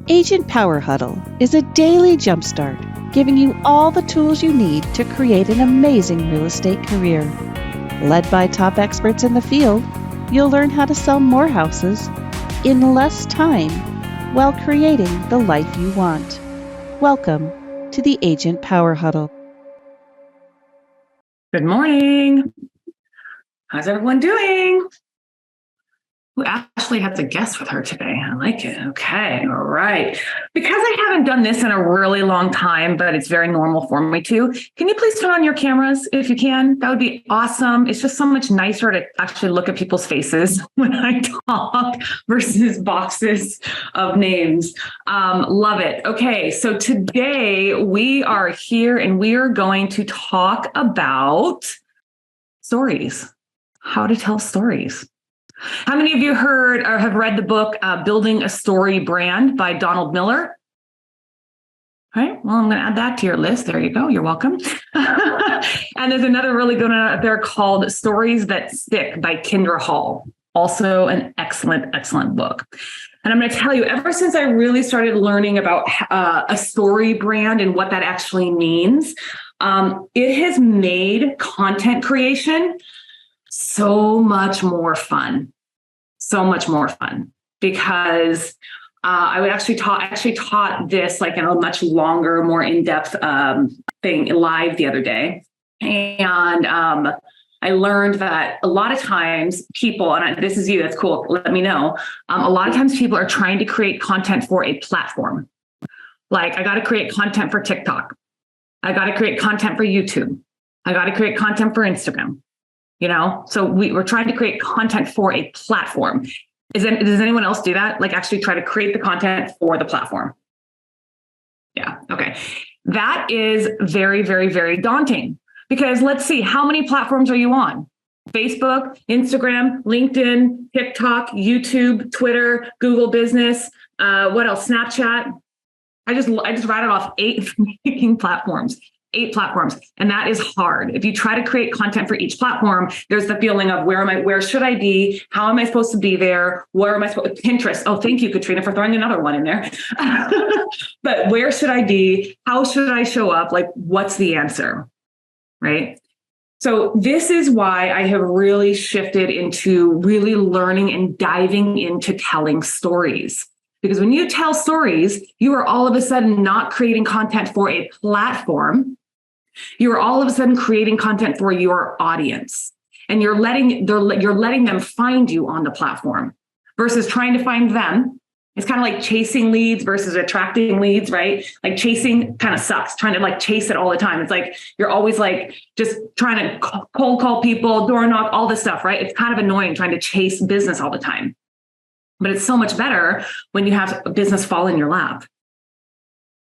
Agent Power Huddle is a daily jumpstart, giving you all the tools you need to create an amazing real estate career. Led by top experts in the field, you'll learn how to sell more houses in less time while creating the life you want. Welcome to the Agent Power Huddle. Good morning. How's everyone doing? Ashley has a guest with her today. I like it. Okay. All right. Because I haven't done this in a really long time, but it's very normal for me to. Can you please turn on your cameras if you can? That would be awesome. It's just so much nicer to actually look at people's faces when I talk versus boxes of names. Love it. Okay. So today we are here and we are going to talk about stories, how to tell stories. How many of you heard or have read the book, Building a Story Brand by Donald Miller? All right, well, I'm going to add that to your list. There you go. You're welcome. And there's another really good one out there called Stories That Stick by Kendra Hall. Also an excellent, excellent book. And I'm going to tell you, ever since I really started learning about a story brand and what that actually means, it has made content creation so much more fun, because I would actually taught this like in a much longer, more in-depth thing live the other day. And I learned that a lot of times people, and this is you, that's cool, let me know. A lot of times people are trying to create content for a platform. Like I got to create content for TikTok. I got to create content for YouTube. I got to create content for Instagram. You know, so we're trying to create content for a platform. Does anyone else do that? Like actually try to create the content for the platform? Yeah. Okay. That is very, very, very daunting because let's see, how many platforms are you on? Facebook, Instagram, LinkedIn, TikTok, YouTube, Twitter, Google Business. What else? Snapchat. I just rattled off 8 freaking platforms. 8 platforms. And that is hard. If you try to create content for each platform, there's the feeling of where should I be? How am I supposed to be there? Where am I supposed to Pinterest? Oh, thank you, Katrina, for throwing another one in there. But where should I be? How should I show up? Like, what's the answer? Right? So this is why I have really shifted into really learning and diving into telling stories. Because when you tell stories, you are all of a sudden not creating content for a platform. You are all of a sudden creating content for your audience, and you're letting them find you on the platform versus trying to find them. It's kind of like chasing leads versus attracting leads, right? Like chasing kind of sucks, trying to like chase it all the time. It's like, you're always like just trying to cold call people, door knock, all this stuff, right? It's kind of annoying trying to chase business all the time. But it's so much better when you have a business fall in your lap,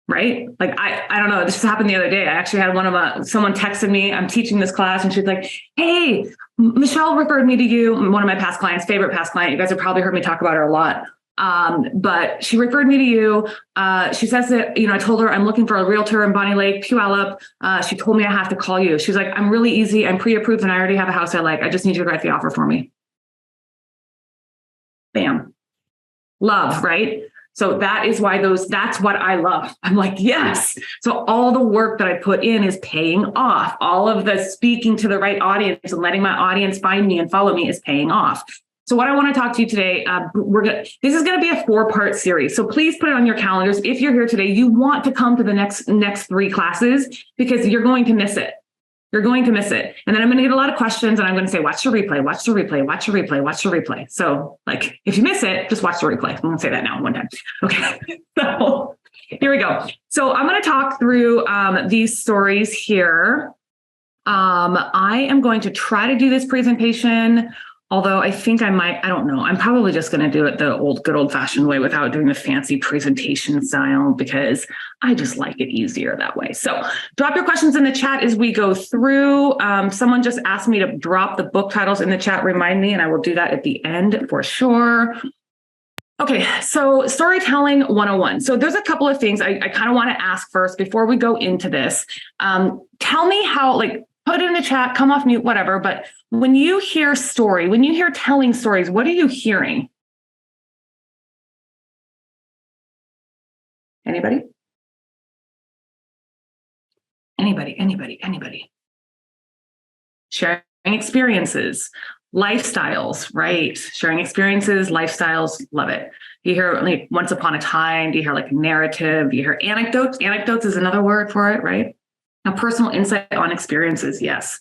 right? Like, I don't know, this just happened the other day. I actually had someone texted me, I'm teaching this class, and she's like, hey, Michelle referred me to you, one of my past clients, favorite past client. You guys have probably heard me talk about her a lot. But she referred me to you. She says that, I told her I'm looking for a realtor in Bonnie Lake, Puyallup. She told me I have to call you. She's like, I'm really easy. I'm pre-approved and I already have a house I like. I just need you to write the offer for me. Bam. Love, right? So that's what I love. I'm like, yes. So all the work that I put in is paying off. All of the speaking to the right audience and letting my audience find me and follow me is paying off. So what I want to talk to you today, this is going to be a 4-part series. So please put it on your calendars. If you're here today, you want to come to the next 3 classes because you're going to miss it. You're going to miss it. And then I'm going to get a lot of questions and I'm going to say, watch the replay, watch the replay, watch the replay, watch the replay. So like, if you miss it, just watch the replay. I'm going to say that now one time. Okay. So here we go. So I'm going to talk through these stories here. I am going to try to do this presentation. Although I think I don't know. I'm probably just going to do it the good old fashioned way without doing the fancy presentation style because I just like it easier that way. So drop your questions in the chat as we go through. Someone just asked me to drop the book titles in the chat. Remind me, and I will do that at the end for sure. Okay, so storytelling 101. So there's a couple of things I kind of want to ask first before we go into this. Tell me how, put it in the chat, come off mute, whatever. But when you hear story, when you hear telling stories, what are you hearing? Anybody? Anybody? Sharing experiences, lifestyles, right? Sharing experiences, lifestyles, love it. You hear like once upon a time, do you hear like narrative, do you hear anecdotes? Anecdotes is another word for it, right? Now, personal insight on experiences, yes.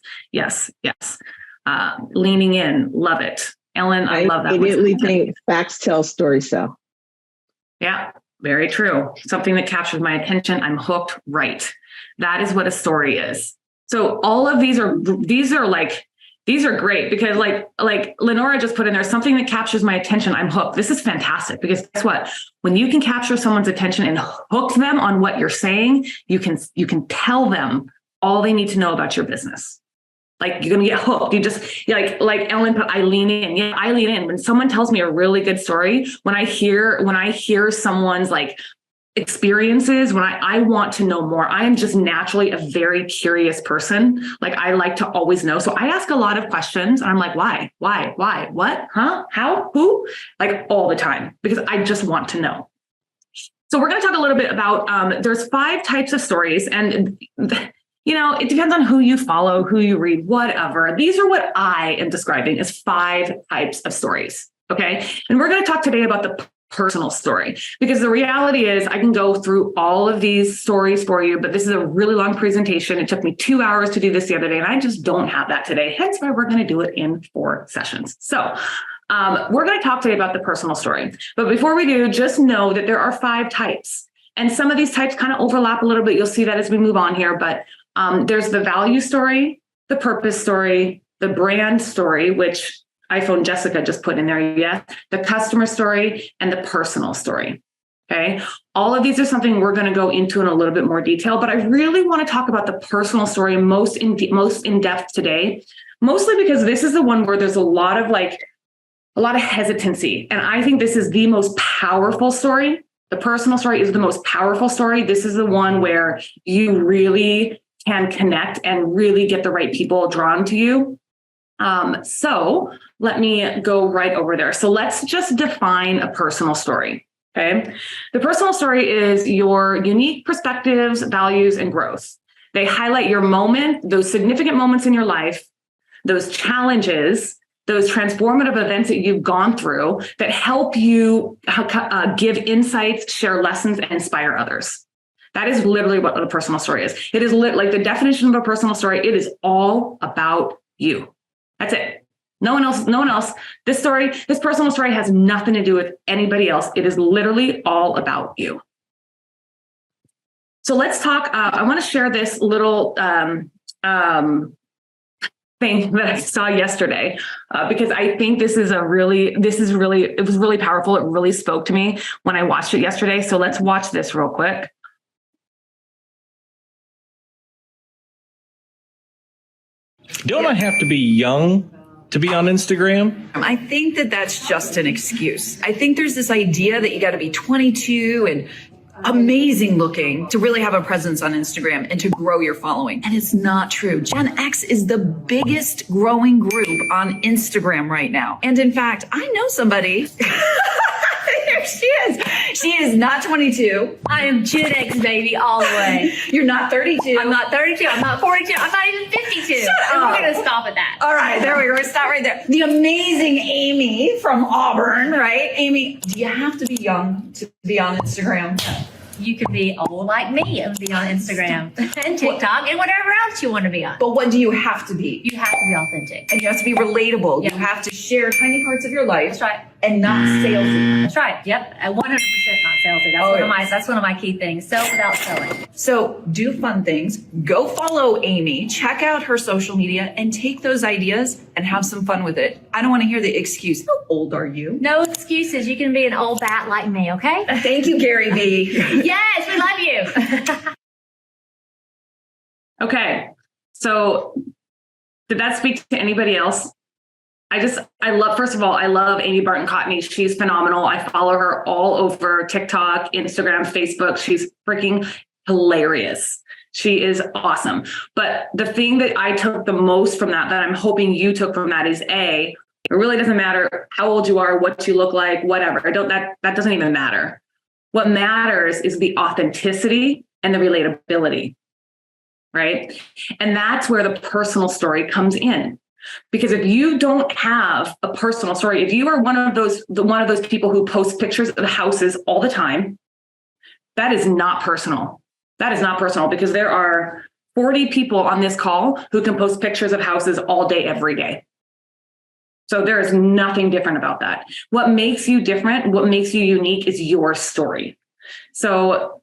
Leaning in, love it. Ellen, I love that. I immediately think facts tell, stories sell. Yeah, very true. Something that captures my attention, I'm hooked, right? That is what a story is. So all of these are great because like Lenora just put in there, something that captures my attention, I'm hooked. This is fantastic because guess what? When you can capture someone's attention and hook them on what you're saying, you can tell them all they need to know about your business. Like you're gonna get hooked. You just like Ellen put, I lean in. Yeah, I lean in. When someone tells me a really good story, when I hear someone's like experiences, when I want to know more, I am just naturally a very curious person. Like I like to always know. So I ask a lot of questions and I'm like, why, what, huh, how, who, like all the time, because I just want to know. So we're going to talk a little bit about, there's 5 types of stories and it depends on who you follow, who you read, whatever. These are what I am describing as 5 types of stories. Okay. And we're going to talk today about the personal story, because the reality is I can go through all of these stories for you, but this is a really long presentation. It took me 2 hours to do this the other day, and I just don't have that today. Hence why we're going to do it in 4 sessions. So we're going to talk today about the personal story. But before we do, just know that there are 5 types. And some of these types kind of overlap a little bit. You'll see that as we move on here. But there's the value story, the purpose story, the brand story, which iPhone Jessica just put in there, yes, the customer story, and the personal story. Okay. All of these are something we're going to go into in a little bit more detail, but I really want to talk about the personal story most in depth today, mostly because this is the one where there's a lot of hesitancy. And I think this is the most powerful story. The personal story is the most powerful story. This is the one where you really can connect and really get the right people drawn to you. So let me go right over there. So let's just define a personal story. Okay. The personal story is your unique perspectives, values, and growth. They highlight your moment, those significant moments in your life, those challenges, those transformative events that you've gone through that help you give insights, share lessons, and inspire others. That is literally what a personal story is. It is like the definition of a personal story. It is all about you. That's it. No one else. This personal story has nothing to do with anybody else. It is literally all about you. So let's talk. I want to share this little thing that I saw yesterday because I think it was really powerful. It really spoke to me when I watched it yesterday. So let's watch this real quick. Don't I have to be young to be on Instagram? I think that that's just an excuse. I think there's this idea that you got to be 22 and amazing looking to really have a presence on Instagram and to grow your following. And it's not true. Gen X is the biggest growing group on Instagram right now. And in fact, I know somebody. There she is. She is not 22. I am Gen X, baby, all the way. You're not 32. I'm not 32. I'm not 42. I'm not even 52. And we're going to stop at that. All right, there we go. We're stop right there. The amazing Amy from Auburn, right? Amy, do you have to be young to be on Instagram? You could be old like me and be on Instagram and TikTok and whatever else you want to be on. But what do you have to be? You have to be authentic. And you have to be relatable. Yep. You have to share tiny parts of your life. That's right. And not salesy. That's right. Yep. 100% not salesy. That's one of my key things. Sell without selling. So do fun things. Go follow Amy. Check out her social media and take those ideas and have some fun with it. I don't want to hear the excuse. How old are you? No excuses. You can be an old bat like me, okay? Thank you, Gary V. Yes, we love you. Okay. So did that speak to anybody else? First of all, I love Amy Barton-Cottney. She's phenomenal. I follow her all over TikTok, Instagram, Facebook. She's freaking hilarious. She is awesome. But the thing that I took the most from that I'm hoping you took from that is it really doesn't matter how old you are, what you look like, whatever. That doesn't even matter. What matters is the authenticity and the relatability, right? And that's where the personal story comes in. Because if you don't have a personal story, if you are one of those people who post pictures of the houses all the time, that is not personal. That is not personal, because there are 40 people on this call who can post pictures of houses all day, every day. So there is nothing different about that. What makes you different, what makes you unique is your story. So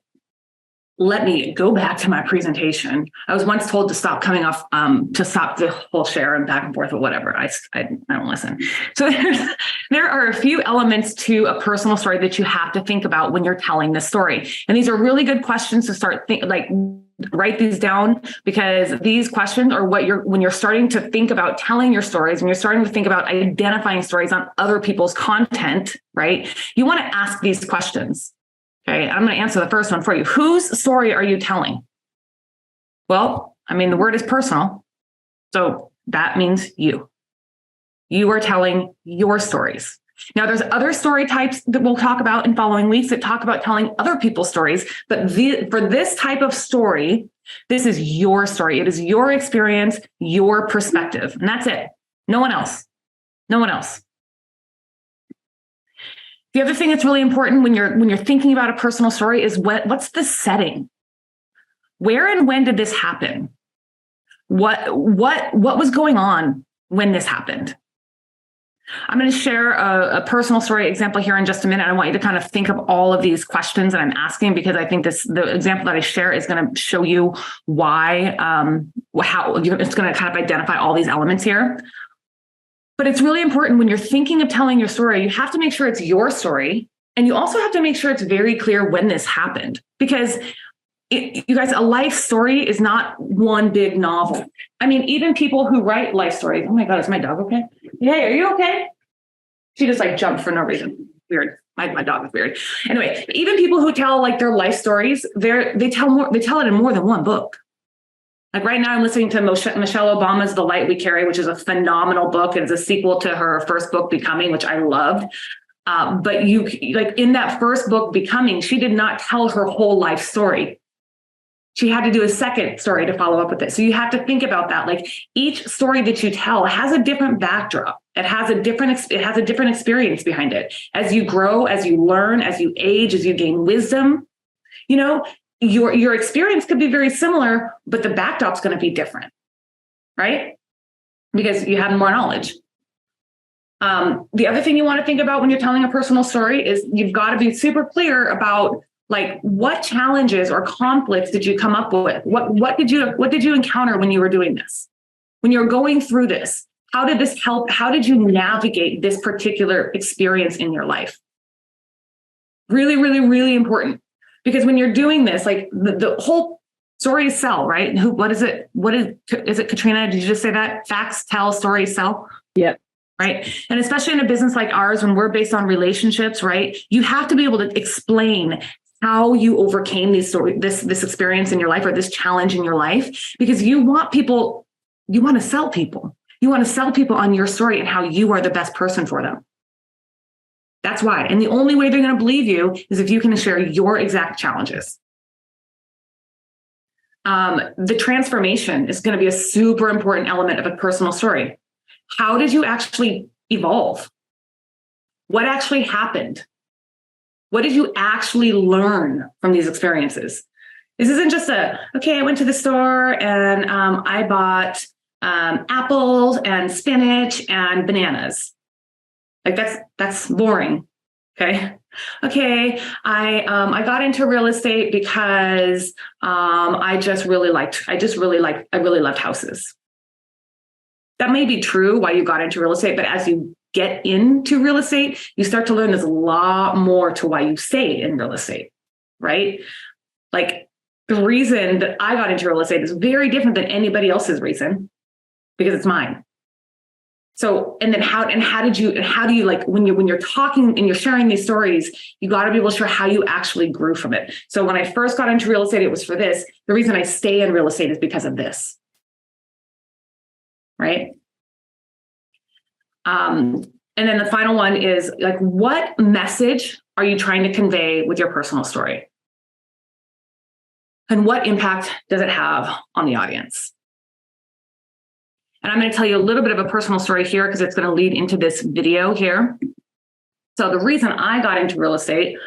let me go back to my presentation. I was once told to stop coming off, to stop the whole share and back and forth, but whatever. I don't listen. So there are a few elements to a personal story that you have to think about when you're telling the story. And these are really good questions to start write these down, because these questions are when you're starting to think about telling your stories, when you're starting to think about identifying stories on other people's content, right? You want to ask these questions. Okay, I'm going to answer the first one for you. Whose story are you telling? Well, I mean, the word is personal. So that means you. You are telling your stories. Now, there's other story types that we'll talk about in following weeks that talk about telling other people's stories. But for this type of story, this is your story. It is your experience, your perspective. And that's it. No one else. No one else. The other thing that's really important when you're thinking about a personal story is what's the setting? Where and when did this happen? What was going on when this happened? I'm going to share a personal story example here in just a minute. I want you to kind of think of all of these questions that I'm asking, because I think the example that I share is going to show you why, how it's going to kind of identify all these elements here. But it's really important when you're thinking of telling your story, you have to make sure it's your story. And you also have to make sure it's very clear when this happened, because you guys, a life story is not one big novel. I mean, even people who write life stories. Oh my God, is my dog okay? Hey, are you okay? She just jumped for no reason. Weird. My dog is weird. Anyway, even people who tell their life stories, they tell it in more than one book. Right now I'm listening to Michelle Obama's The Light We Carry, which is a phenomenal book. It's a sequel to her first book, Becoming, which I loved. But in that first book, Becoming, she did not tell her whole life story. She had to do a second story to follow up with it. So you have to think about that. Each story that you tell has a different backdrop. It has a different experience behind it. As you grow, as you learn, as you age, as you gain wisdom, your experience could be very similar, but the backdrop's going to be different, right? Because you have more knowledge. The other thing you want to think about when you're telling a personal story is you've got to be super clear about what challenges or conflicts did you come up with? What did you encounter when you were doing this? When you're going through this, how did this help? How did you navigate this particular experience in your life? Really, really, really important. Because when you're doing this, the whole story is sell, right? Is it Katrina? Did you just say that? Facts tell, stories sell? Yep. Right. And especially in a business like ours, when we're based on relationships, right? You have to be able to explain how you overcame this experience in your life or this challenge in your life, because you want to sell people. You want to sell people on your story and how you are the best person for them. That's why. And the only way they're going to believe you is if you can share your exact challenges. The transformation is going to be a super important element of a personal story. How did you actually evolve? What actually happened? What did you actually learn from these experiences? This isn't just I went to the store and I bought apples and spinach and bananas. That's boring. Okay. I got into real estate because I really loved houses. That may be true why you got into real estate, but as you get into real estate, you start to learn there's a lot more to why you stayed in real estate, right? The reason that I got into real estate is very different than anybody else's reason, because it's mine. So, and then how do you when you're talking and you're sharing these stories, you got to be able to share how you actually grew from it. So when I first got into real estate, it was for this. The reason I stay in real estate is because of this. Right. And then the final one is what message are you trying to convey with your personal story? And what impact does it have on the audience? And I'm going to tell you a little bit of a personal story here because it's going to lead into this video here. So the reason I got into real estate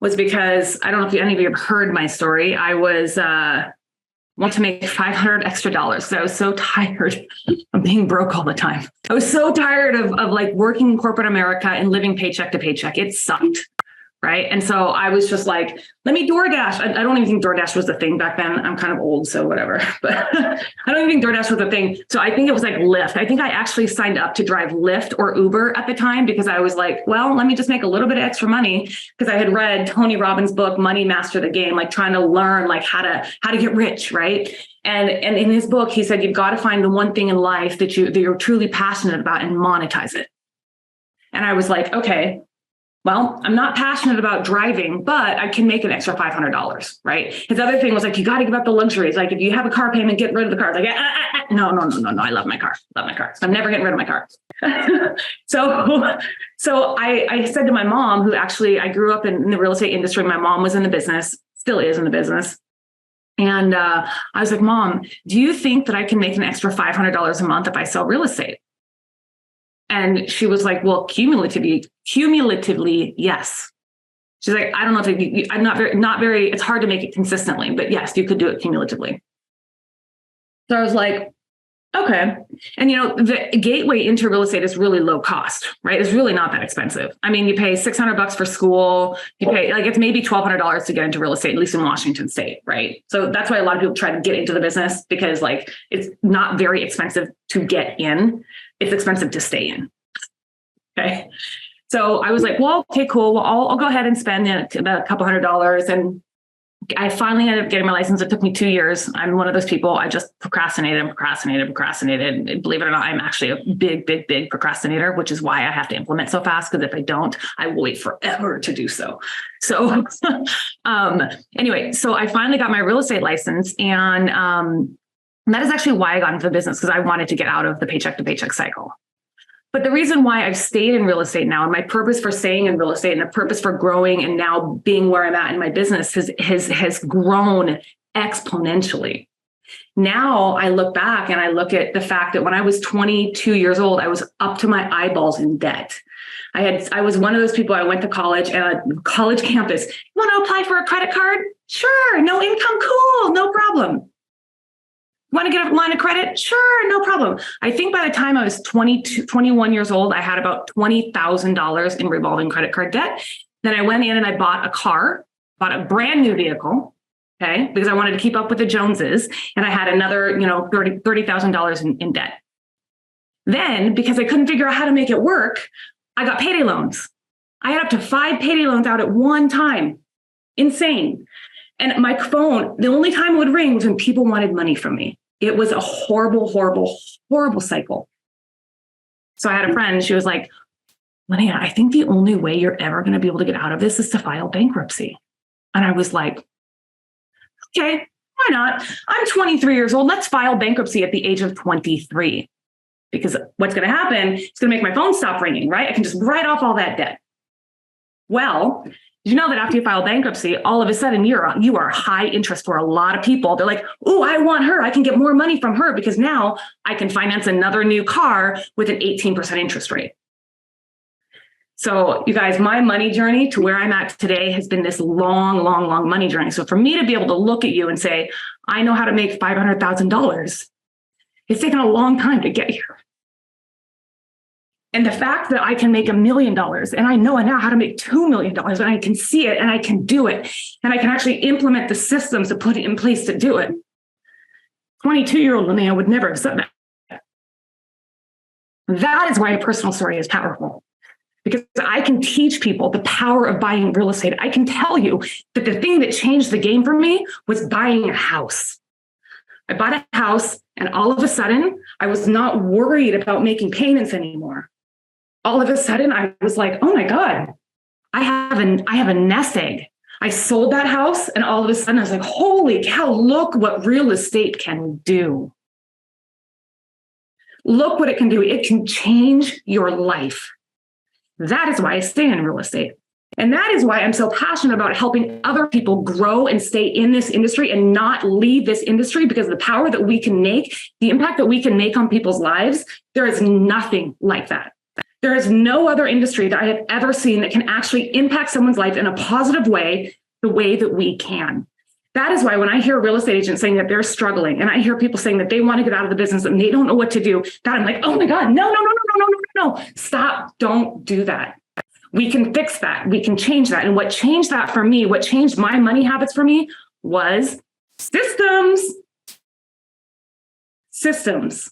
was because, I don't know if any of you have heard my story. I was want to make $500 extra because I was so tired of being broke all the time. I was so tired of like working in corporate America and living paycheck to paycheck. It sucked. Right. And so I was just like, let me DoorDash. I don't even think DoorDash was the thing back then. I'm kind of old, so whatever. But I don't even think DoorDash was the thing. So I think it was like Lyft. I think I actually signed up to drive Lyft or Uber at the time because I was like, well, let me just make a little bit of extra money because I had read Tony Robbins' book, Money Master the Game, like trying to learn like how to get rich. Right. And in his book, he said, you've got to find the one thing in life that you're truly passionate about and monetize it. And I was like, okay, well, I'm not passionate about driving, but I can make an extra $500, right? His other thing was like, you got to give up the luxuries. Like if you have a car payment, get rid of the car. Like, no. I love my car. So I'm never getting rid of my car. So I said to my mom, who actually, I grew up in the real estate industry. My mom was in the business, still is in the business. And I was like, Mom, do you think that I can make an extra $500 a month if I sell real estate? And she was like, well, cumulatively, yes. She's like, I don't know if I'm not very, it's hard to make it consistently, but yes, you could do it cumulatively. So I was like, okay. And the gateway into real estate is really low cost, right? It's really not that expensive. I mean, you pay $600 for school, you pay like, it's maybe $1,200 to get into real estate, at least in Washington state, right? So that's why a lot of people try to get into the business because like, it's not very expensive to get in. It's expensive to stay in. Okay. So I was like, well, okay, cool. Well, I'll go ahead and spend a couple $100. And I finally ended up getting my license. It took me 2 years. I'm one of those people. I just procrastinated. And believe it or not, I'm actually a big procrastinator, which is why I have to implement so fast. Because if I don't, I will wait forever to do so. So anyway, so I finally got my real estate license. And that is actually why I got into the business, because I wanted to get out of the paycheck to paycheck cycle. But the reason why I've stayed in real estate now and my purpose for staying in real estate and the purpose for growing and now being where I'm at in my business has grown exponentially. Now I look back and I look at the fact that when I was 22 years old, I was up to my eyeballs in debt. I was one of those people. I went to college and a college campus. You want to apply for a credit card? Sure. No income. Cool. No problem. Want to get a line of credit? Sure, no problem. I think by the time I was 21 years old, I had about $20,000 in revolving credit card debt. Then I went in and I bought a brand new vehicle, okay, because I wanted to keep up with the Joneses. And I had another, $30,000 in debt. Then, because I couldn't figure out how to make it work, I got payday loans. I had up to 5 payday loans out at one time. Insane. And my phone, the only time it would ring was when people wanted money from me. It was a horrible cycle. So I had a friend, she was like, Lynea, I think the only way you're ever going to be able to get out of this is to file bankruptcy. And I was like, okay, why not? I'm 23 years old. Let's file bankruptcy at the age of 23. Because what's going to happen, it's going to make my phone stop ringing, right? I can just write off all that debt. Well, did you know that after you file bankruptcy, all of a sudden you are high interest for a lot of people. They're like, oh, I want her. I can get more money from her because now I can finance another new car with an 18% interest rate. So you guys, my money journey to where I'm at today has been this long money journey. So for me to be able to look at you and say, I know how to make $500,000, it's taken a long time to get here. And the fact that I can make $1 million and I know now how to make $2 million and I can see it and I can do it and I can actually implement the systems to put it in place to do it. 22-year-old Lynea would never have said that. That is why a personal story is powerful, because I can teach people the power of buying real estate. I can tell you that the thing that changed the game for me was buying a house. I bought a house and all of a sudden I was not worried about making payments anymore. All of a sudden, I was like, oh my God, I have a nest egg. I sold that house. And all of a sudden I was like, holy cow, look what real estate can do. Look what it can do. It can change your life. That is why I stay in real estate. And that is why I'm so passionate about helping other people grow and stay in this industry and not leave this industry, because the power that we can make, the impact that we can make on people's lives, there is nothing like that. There is no other industry that I have ever seen that can actually impact someone's life in a positive way, the way that we can. That is why when I hear real estate agents saying that they're struggling, and I hear people saying that they want to get out of the business and they don't know what to do, that I'm like, oh my God, no, stop, don't do that. We can fix that. We can change that. And what changed that for me, what changed my money habits for me was systems. Systems.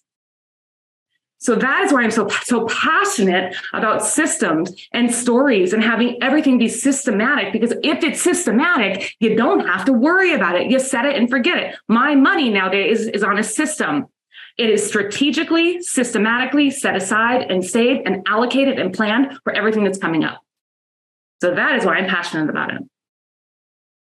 So that is why I'm so passionate about systems and stories and having everything be systematic, because if it's systematic, you don't have to worry about it. You set it and forget it. My money nowadays is on a system. It is strategically, systematically set aside and saved and allocated and planned for everything that's coming up. So that is why I'm passionate about it.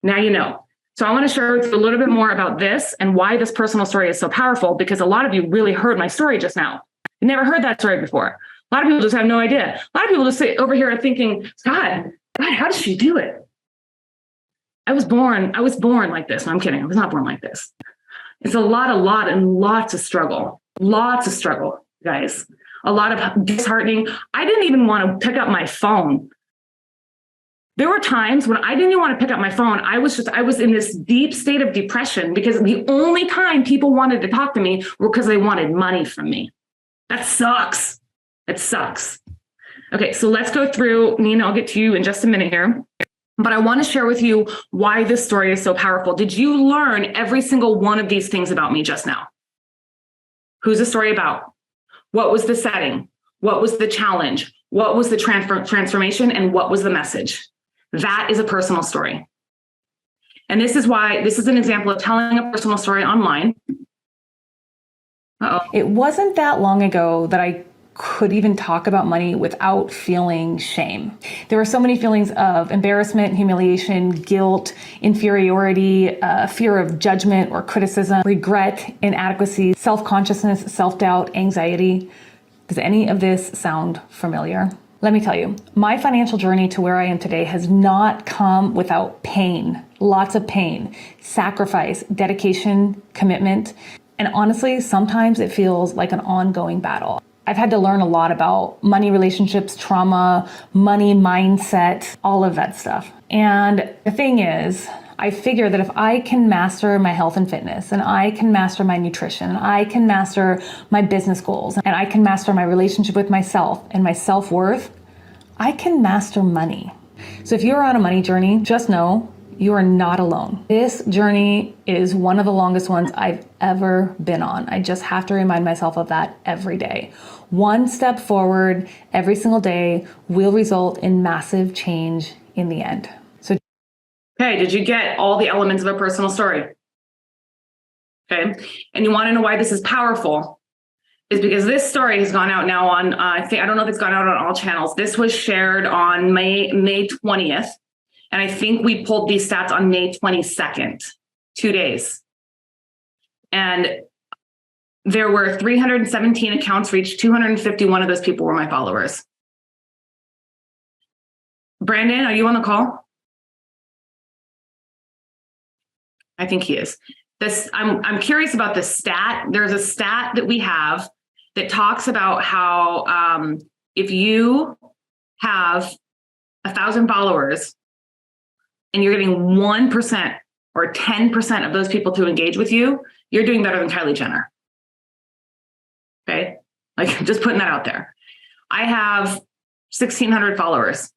Now you know. So I want to share with you a little bit more about this and why this personal story is so powerful, because a lot of you really heard my story just now. You never heard that story before. A lot of people just have no idea. A lot of people just sit over here and thinking, God, how did she do it? I was born like this. No, I'm kidding. I was not born like this. It's lots of struggle, guys. A lot of disheartening. I didn't even want to pick up my phone. There were times when I didn't even want to pick up my phone. I was in this deep state of depression because the only time people wanted to talk to me were because they wanted money from me. That sucks. It sucks. Okay, so let's go through, Nina, I'll get to you in just a minute here. But I want to share with you why this story is so powerful. Did you learn every single one of these things about me just now? Who's the story about? What was the setting? What was the challenge? What was the transformation? And what was the message? That is a personal story. And this is why this is an example of telling a personal story online. Uh-oh. It wasn't that long ago that I could even talk about money without feeling shame. There were so many feelings of embarrassment, humiliation, guilt, inferiority, fear of judgment or criticism, regret, inadequacy, self-consciousness, self-doubt, anxiety. Does any of this sound familiar? Let me tell you, my financial journey to where I am today has not come without pain, lots of pain, sacrifice, dedication, commitment. And honestly, sometimes it feels like an ongoing battle. I've had to learn a lot about money relationships, trauma, money mindset, all of that stuff. And the thing is, I figure that if I can master my health and fitness, and I can master my nutrition, and I can master my business goals, and I can master my relationship with myself and my self-worth, I can master money. So if you're on a money journey, just know you are not alone. This journey is one of the longest ones I've ever been on. I just have to remind myself of that every day. One step forward every single day will result in massive change in the end. So, okay, did you get all the elements of a personal story? Okay, and you want to know why this is powerful? Is because this story has gone out now on, I don't know if it's gone out on all channels. This was shared on May 20th. And I think we pulled these stats on May 22nd, 2 days. And there were 317 accounts reached. 251 of those people were my followers. Brandon, are you on the call? I think he is. I'm curious about the stat. There's a stat that we have that talks about how if you have 1,000 followers, and you're getting 1% or 10% of those people to engage with you, you're doing better than Kylie Jenner. Okay? Like, just putting that out there. I have 1,600 followers,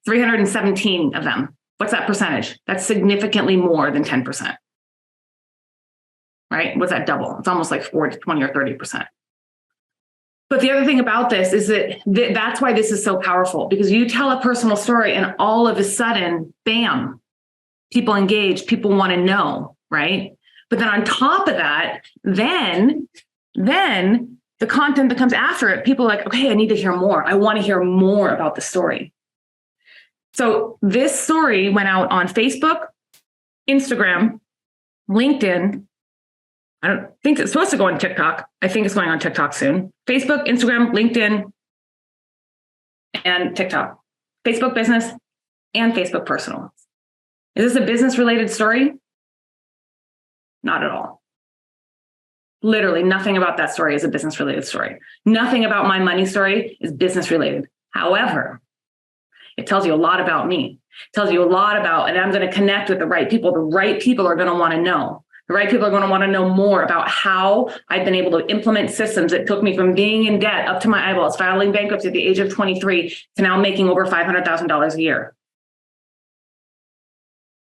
317 of them. What's that percentage? That's significantly more than 10%. Right? What's that double? It's almost like 20 or 30%. But the other thing about this is that that's why this is so powerful, because you tell a personal story and all of a sudden, bam, people engage, people want to know, right? But then on top of that, then the content that comes after it, people are like, okay, I need to hear more. I want to hear more about the story. So this story went out on Facebook, Instagram, LinkedIn. I don't think it's supposed to go on TikTok. I think it's going on TikTok soon. Facebook, Instagram, LinkedIn, and TikTok. Facebook business, and Facebook personal. Is this a business related story? Not at all. Literally nothing about that story is a business related story. Nothing about my money story is business related. However, it tells you a lot about me. It tells you a lot about, and I'm going to connect with the right people. The right people are going to want to know. The right people are going to want to know more about how I've been able to implement systems that took me from being in debt up to my eyeballs, filing bankruptcy at the age of 23 to now making over $500,000 a year.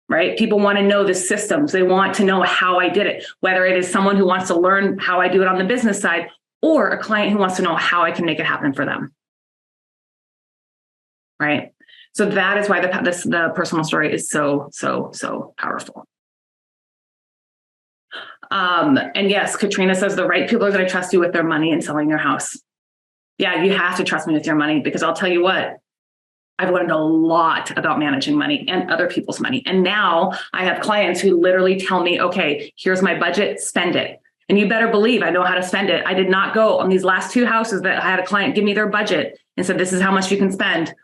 Right? People want to know the systems. They want to know how I did it, whether it is someone who wants to learn how I do it on the business side or a client who wants to know how I can make it happen for them. Right? So that is why the personal story is so powerful. And yes, Katrina says the right people are going to trust you with their money and selling your house. Yeah, you have to trust me with your money because I'll tell you what, I've learned a lot about managing money and other people's money. And now I have clients who literally tell me, okay, here's my budget, spend it. And you better believe I know how to spend it. I did not go on these last 2 houses that I had a client give me their budget and said, this is how much you can spend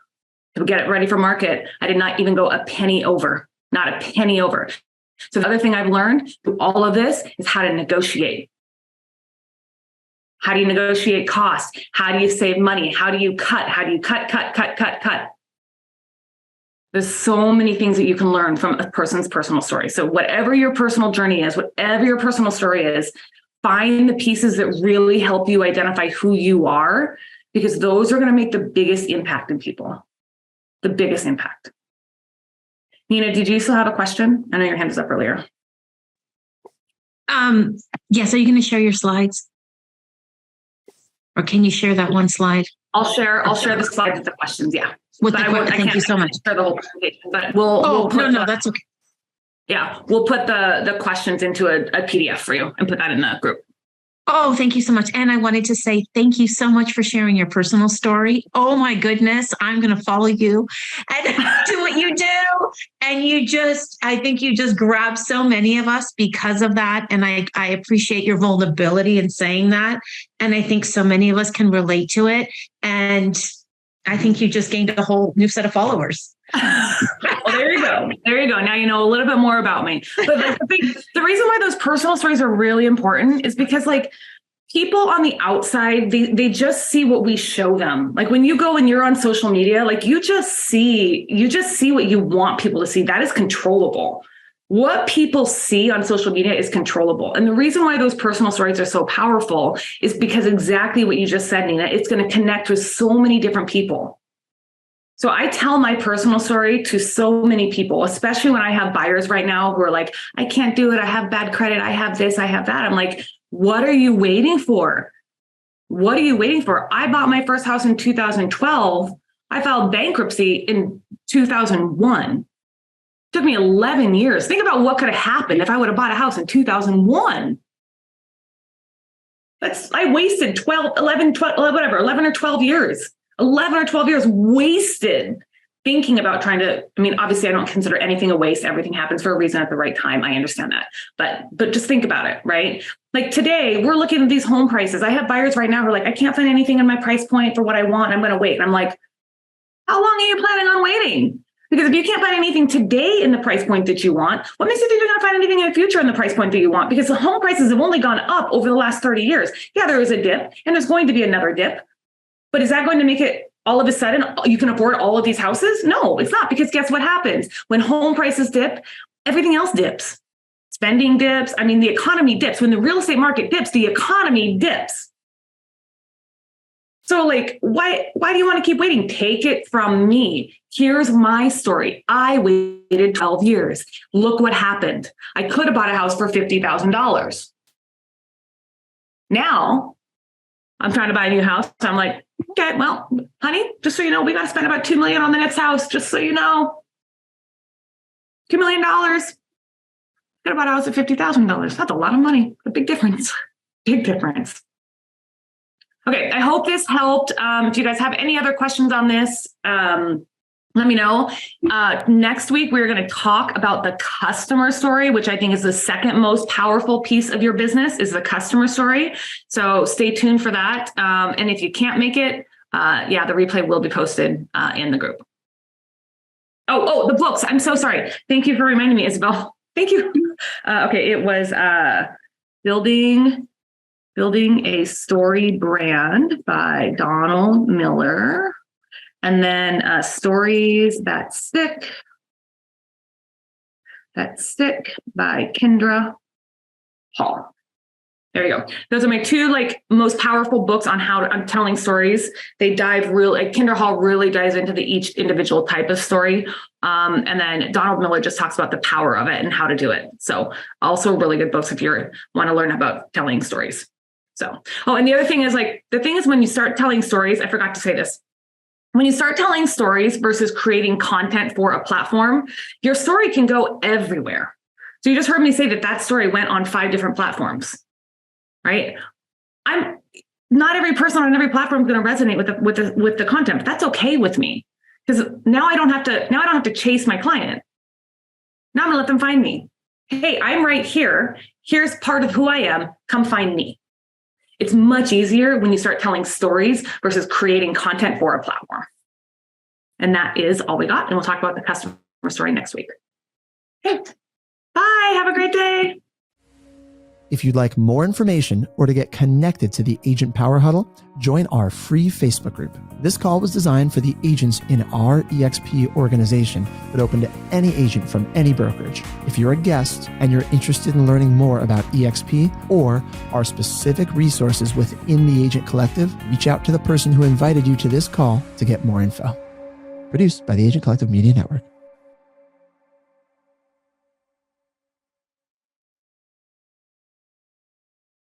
to get it ready for market. I did not even go a penny over, not a penny over. So the other thing I've learned through all of this is how to negotiate. How do you negotiate cost? How do you save money? How do you cut? How do you cut? There's so many things that you can learn from a person's personal story. So whatever your personal journey is, whatever your personal story is, find the pieces that really help you identify who you are, because those are going to make the biggest impact in people. The biggest impact. Nina, did you still have a question? I know your hand was up earlier. Yes. Are you going to share your slides? Or can you share that one slide? I'll share the slides with the questions. Yeah. Thank you so much. Share the whole presentation, but no, that's okay. Yeah, we'll put the questions into a PDF for you and put that in the group. Oh, thank you so much. And I wanted to say thank you so much for sharing your personal story. Oh my goodness, I'm going to follow you and do what you do. And I think you just grabbed so many of us because of that. And I appreciate your vulnerability in saying that. And I think so many of us can relate to it. And I think you just gained a whole new set of followers. Well, there you go. Now you know a little bit more about me. But the reason why those personal stories are really important is because people on the outside, they just see what we show them. Like when you go and you're on social media, you just see what you want people to see. That is controllable. What people see on social media is controllable. And the reason why those personal stories are so powerful is because exactly what you just said, Nina, it's going to connect with so many different people. So I tell my personal story to so many people, especially when I have buyers right now who are like, I can't do it. I have bad credit. I have this, I have that. I'm like, what are you waiting for? What are you waiting for? I bought my first house in 2012. I filed bankruptcy in 2001. Took me 11 years. Think about what could have happened if I would have bought a house in 2001. I wasted 11 or 12 years. 11 or 12 years wasted thinking about trying to, obviously I don't consider anything a waste. Everything happens for a reason at the right time. I understand that. But just think about it, right? Like today we're looking at these home prices. I have buyers right now who are like, I can't find anything in my price point for what I want. I'm going to wait. And I'm like, how long are you planning on waiting? Because if you can't find anything today in the price point that you want, what makes you think you're going to find anything in the future in the price point that you want? Because the home prices have only gone up over the last 30 years. Yeah, there is a dip and there's going to be another dip. But is that going to make it all of a sudden you can afford all of these houses? No, it's not, because guess what happens? When home prices dip, everything else dips. Spending dips. The economy dips. When the real estate market dips, the economy dips. So why do you want to keep waiting? Take it from me. Here's my story. I waited 12 years. Look what happened. I could have bought a house for $50,000. Now I'm trying to buy a new house. I'm like, okay, well, honey, just so you know, we got to spend about $2 million on the next house. Just so you know, $2 million. Could have bought a house at $50,000. That's a lot of money. A big difference. Big difference. Okay, I hope this helped. If you guys have any other questions on this, let me know. Next week, we're going to talk about the customer story, which I think is the second most powerful piece of your business, is the customer story. So stay tuned for that. And if you can't make it, the replay will be posted in the group. The books. I'm so sorry. Thank you for reminding me, Isabel. Thank you. Okay, it was building a story brand by Donald Miller, and then Stories That Stick by Kendra Hall. There you go. Those are my two most powerful books on on telling stories. They dive Kendra Hall really dives into each individual type of story. And then Donald Miller just talks about the power of it and how to do it. So also really good books if you want to learn about telling stories. So, and the other thing is when you start telling stories, I forgot to say this. When you start telling stories versus creating content for a platform, your story can go everywhere. So you just heard me say that story went on 5 different platforms. Right? Not every person on every platform is going to resonate with the content, but that's okay with me, because now I don't have to chase my client. Now I'm going to let them find me. Hey, I'm right here. Here's part of who I am. Come find me. It's much easier when you start telling stories versus creating content for a platform. And that is all we got. And we'll talk about the customer story next week. Okay. Bye. Have a great day. If you'd like more information or to get connected to the Agent Power Huddle, join our free Facebook group. This call was designed for the agents in our EXP organization, but open to any agent from any brokerage. If you're a guest and you're interested in learning more about EXP or our specific resources within the Agent Collective, reach out to the person who invited you to this call to get more info. Produced by the Agent Collective Media Network.